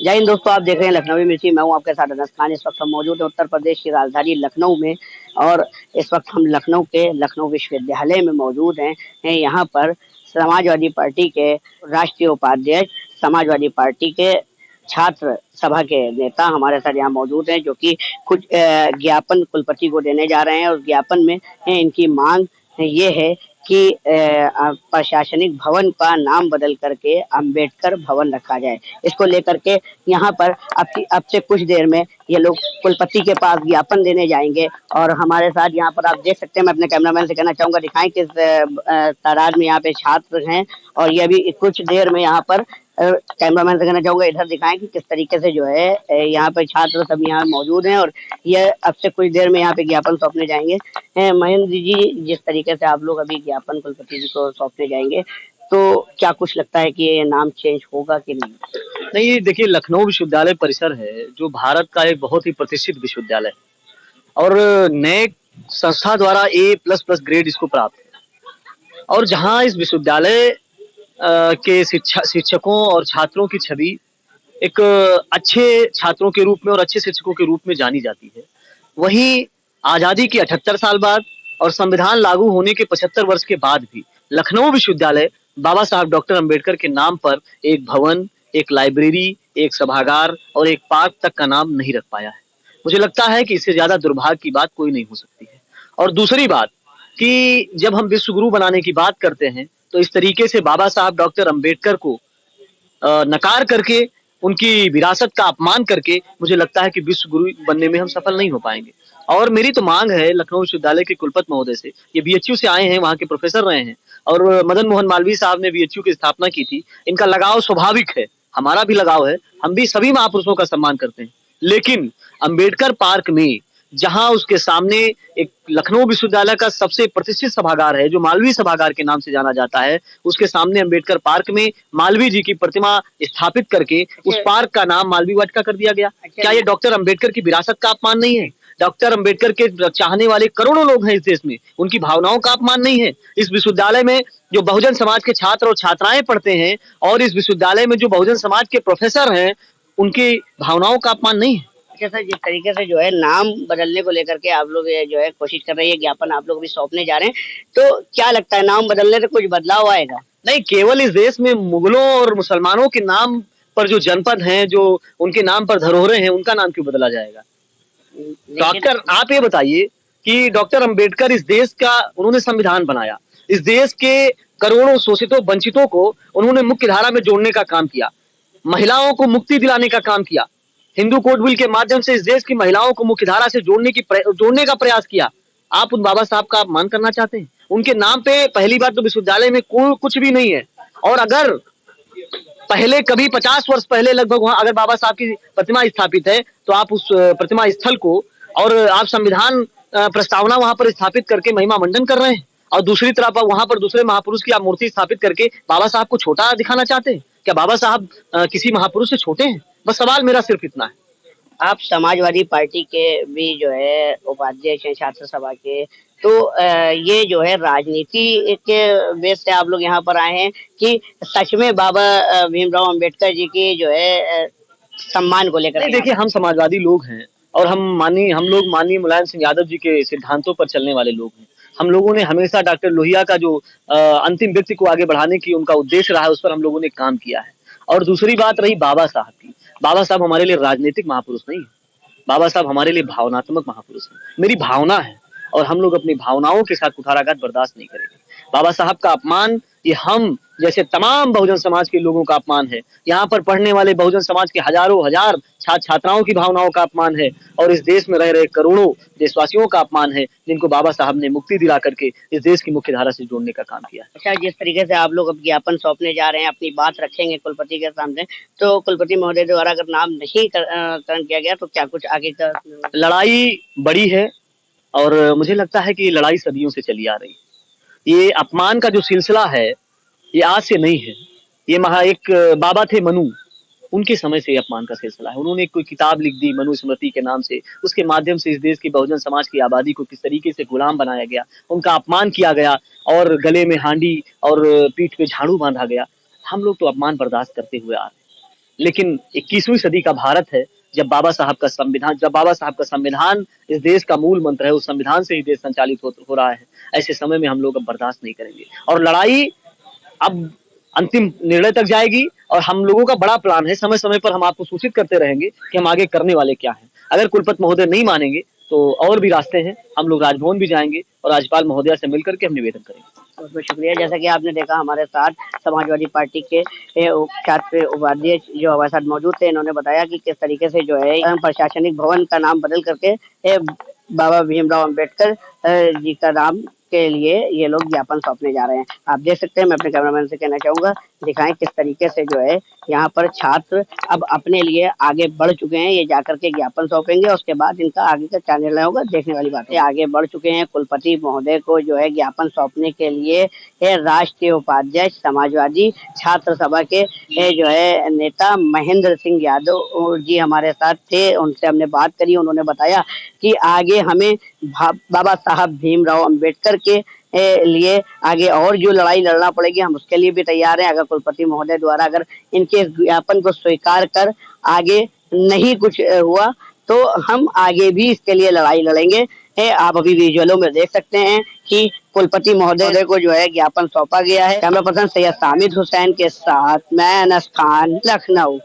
जय हिंद दोस्तों, आप देख रहे हैं लखनवी मिर्ची। मैं हूं आपके साथ अनस खान। इस वक्त हम मौजूद हैं उत्तर प्रदेश की राजधानी लखनऊ में और इस वक्त हम लखनऊ के लखनऊ विश्वविद्यालय में मौजूद हैं। यहाँ पर समाजवादी पार्टी के राष्ट्रीय उपाध्यक्ष, समाजवादी पार्टी के छात्र सभा के नेता हमारे साथ यहाँ मौजूद हैं, जो कि कुछ ज्ञापन कुलपति को देने जा रहे हैं। और ज्ञापन में इनकी मांग ये है कि प्रशासनिक भवन का नाम बदल करके अंबेडकर भवन रखा जाए। इसको लेकर के यहाँ पर अब से कुछ देर में ये लोग कुलपति के पास ज्ञापन देने जाएंगे। और हमारे साथ यहाँ पर आप देख सकते हैं, मैं अपने कैमरामैन से कहना चाहूंगा दिखाएं किस तादाद में यहाँ पे छात्र हैं। और ये अभी कुछ देर में यहाँ पर कैमरामैन से कहना चाहूंगा इधर दिखाएं कि किस तरीके से जो है यहाँ पर छात्र सब यहाँ मौजूद हैं। और ये अब से कुछ देर में यहाँ पे ज्ञापन सौंपने जाएंगे। महेंद्र जी, जिस तरीके से आप लोग अभी ज्ञापन कुलपति जी को सौंपने जाएंगे, तो क्या कुछ लगता है कि ये नाम चेंज होगा कि नहीं? नहीं, देखिए, लखनऊ विश्वविद्यालय परिसर है जो भारत का एक बहुत ही प्रतिष्ठित विश्वविद्यालय है और नए संस्था द्वारा A++ ग्रेड इसको प्राप्त है। और जहां इस विश्वविद्यालय के शिक्षकों और छात्रों की छवि एक अच्छे छात्रों के रूप में और अच्छे शिक्षकों के रूप में जानी जाती है, वहीं आजादी के 78 साल बाद और संविधान लागू होने के 75 वर्ष के बाद भी लखनऊ विश्वविद्यालय बाबा साहब डॉक्टर अंबेडकर के नाम पर एक भवन, एक लाइब्रेरी, एक सभागार और एक पार्क तक का नाम नहीं रख पाया है। मुझे लगता है कि इससे ज्यादा दुर्भाग्य की बात कोई नहीं हो सकती है। और दूसरी बात कि जब हम विश्व गुरु बनाने की बात करते हैं तो इस तरीके से बाबा साहब डॉक्टर अंबेडकर को नकार करके, उनकी विरासत का अपमान करके, मुझे लगता है कि विश्व गुरु बनने में हम सफल नहीं हो पाएंगे। और मेरी तो मांग है लखनऊ विश्वविद्यालय के कुलपति महोदय से, ये बीएचयू से आए हैं, वहाँ के प्रोफेसर रहे हैं और मदन मोहन मालवीय साहब ने बीएचयू की स्थापना की थी। इनका लगाव स्वाभाविक है, हमारा भी लगाव है, हम भी सभी महापुरुषों का सम्मान करते हैं। लेकिन अंबेडकर पार्क में, जहां उसके सामने एक लखनऊ विश्वविद्यालय का सबसे प्रतिष्ठित सभागार है जो मालवीय सभागार के नाम से जाना जाता है, उसके सामने अंबेडकर पार्क में मालवीय जी की प्रतिमा स्थापित करके उस पार्क का नाम मालवीय वाटिका कर दिया गया। क्या ये डॉक्टर अंबेडकर की विरासत का अपमान नहीं है? डॉक्टर अंबेडकर के चाहने वाले करोड़ों लोग हैं इस देश में, उनकी भावनाओं का अपमान नहीं है? इस विश्वविद्यालय में जो बहुजन समाज के छात्र और छात्राएं पढ़ते हैं और इस विश्वविद्यालय में जो बहुजन समाज के प्रोफेसर हैं, उनकी भावनाओं का अपमान नहीं है? सर, जिस तरीके से जो है नाम बदलने को लेकर के आप लोग जो है कोशिश कर रहे हैं, ज्ञापन आप लोग भी सौंपने जा रहे हैं, तो क्या लगता है नाम बदलने से कुछ बदलाव आएगा? नहीं, केवल इस देश में मुगलों और मुसलमानों के नाम पर जो जनपद हैं, जो उनके नाम पर धरोहरें हैं, उनका नाम क्यों बदला जाएगा? डॉक्टर, आप ये बताइए कि डॉक्टर अंबेडकर इस देश का, उन्होंने संविधान बनाया, इस देश के करोड़ों शोषितों वंचितों को उन्होंने मुख्य धारा में जोड़ने का काम किया, महिलाओं को मुक्ति दिलाने का काम किया, हिंदू कोड बिल के माध्यम से इस देश की महिलाओं को मुख्य धारा से जोड़ने का प्रयास किया। आप उन बाबा साहब का अपमान करना चाहते हैं? उनके नाम पे पहली बात तो विश्वविद्यालय में कोई कुछ भी नहीं है। और अगर पहले कभी 50 वर्ष पहले लगभग वहां अगर बाबा साहब की प्रतिमा स्थापित है, तो आप उस प्रतिमा स्थल को और आप संविधान प्रस्तावना वहां पर स्थापित करके महिमा मंडन कर रहे हैं, और दूसरी तरफ आप वहां पर दूसरे महापुरुष की आप मूर्ति स्थापित करके बाबा साहब को छोटा दिखाना चाहते हैं। क्या बाबा साहब किसी महापुरुष से छोटे हैं? बस सवाल मेरा सिर्फ इतना है। आप समाजवादी पार्टी के भी जो है उपाध्यक्ष हैं छात्र सभा के, तो ये जो है राजनीति के बेस से आप लोग यहाँ पर आए हैं कि सच में बाबा भीमराव अंबेडकर जी की जो है सम्मान को लेकर? देखिए, हम समाजवादी लोग हैं और हम लोग माननीय मुलायम सिंह यादव जी के सिद्धांतों पर चलने वाले लोग हैं। हम लोगों ने हमेशा डॉक्टर लोहिया का जो अंतिम व्यक्ति को आगे बढ़ाने की उनका उद्देश्य रहा है, उस पर हम लोगों ने काम किया है। और दूसरी बात रही बाबा साहब की, बाबा साहब हमारे लिए राजनीतिक महापुरुष नहीं है, बाबा साहब हमारे लिए भावनात्मक महापुरुष है। मेरी भावना है और हम लोग अपनी भावनाओं के साथ कुठाराघात बर्दाश्त नहीं करेंगे। बाबा साहब का अपमान ये हम जैसे तमाम बहुजन समाज के लोगों का अपमान है, यहाँ पर पढ़ने वाले बहुजन समाज के हजारों हजार छात्र छात्राओं की भावनाओं का अपमान है, और इस देश में रह रहे करोड़ों देशवासियों का अपमान है, जिनको बाबा साहब ने मुक्ति दिला करके इस देश की मुख्य धारा से जोड़ने का काम किया। अच्छा, जिस तरीके से आप लोग अब ज्ञापन सौंपने जा रहे हैं, अपनी बात रखेंगे कुलपति के सामने, तो कुलपति महोदय द्वारा अगर नाम नहीं करण किया गया तो क्या कुछ आगे का? लड़ाई बड़ी है और मुझे लगता है कि ये लड़ाई सदियों से चली आ रही है। ये अपमान का जो सिलसिला है ये आज से नहीं है। ये एक बाबा थे मनु, उनके समय से अपमान का सिलसिला है। उन्होंने कोई किताब लिख दी मनु स्मृति के नाम से, उसके माध्यम से इस देश की बहुजन समाज की आबादी को किस तरीके से गुलाम बनाया गया, उनका अपमान किया गया और गले में हांडी और पीठ पे झाड़ू बांधा गया। हम लोग तो अपमान बर्दाश्त करते हुए आ रहे हैं। लेकिन 21वीं सदी का भारत है, जब बाबा साहब का संविधान इस देश का मूल मंत्र है, उस संविधान से ही देश संचालित हो रहा है। ऐसे समय में हम लोग अब बर्दाश्त नहीं करेंगे और लड़ाई अब अंतिम निर्णय तक जाएगी। और हम लोगों का बड़ा प्लान है, समय समय पर हम आपको सूचित करते रहेंगे कि हम आगे करने वाले क्या हैं। अगर कुलपति महोदय नहीं मानेंगे तो और भी रास्ते हैं, हम लोग राजभवन भी जाएंगे और राज्यपाल महोदया से मिलकर के हम निवेदन करेंगे। बहुत बहुत शुक्रिया। जैसा कि आपने देखा, हमारे साथ समाजवादी पार्टी के छात्र उपाध्यक्ष जो हमारे साथ मौजूद थे, इन्होंने बताया कि किस तरीके से जो है प्रशासनिक भवन का नाम बदल करके बाबा भीमराव अंबेडकर जी का नाम के लिए ये लोग ज्ञापन सौंपने जा रहे हैं। आप देख सकते हैं, मैं अपने कैमरामैन से कहना चाहूंगा, दिखाएं किस तरीके से जो है यहाँ पर छात्र अब अपने लिए आगे बढ़ चुके हैं। ये जाकर के ज्ञापन सौंपेंगे और उसके बाद इनका आगे का क्या निर्णय होगा, देखने वाली बात है। आगे बढ़ चुके हैं, कुलपति महोदय को जो है ज्ञापन सौंपने के लिए राष्ट्रीय उपाध्यक्ष समाजवादी छात्र सभा के जो है नेता महेंद्र सिंह यादव जी हमारे साथ थे। उनसे हमने बात करी, उन्होंने बताया कि आगे हमें बाबा साहब भीमराव अंबेडकर के लिए आगे और जो लड़ाई लड़ना पड़ेगी, हम उसके लिए भी तैयार हैं। अगर कुलपति महोदय द्वारा अगर इनके ज्ञापन को स्वीकार कर आगे नहीं कुछ हुआ तो हम आगे भी इसके लिए लड़ाई लड़ेंगे। आप अभी विजुअलों में देख सकते हैं कि कुलपति महोदय को जो है ज्ञापन सौंपा गया है। कैमरा पर्सन सैयद सामिद हुसैन के साथ मैं अनस खान, लखनऊ।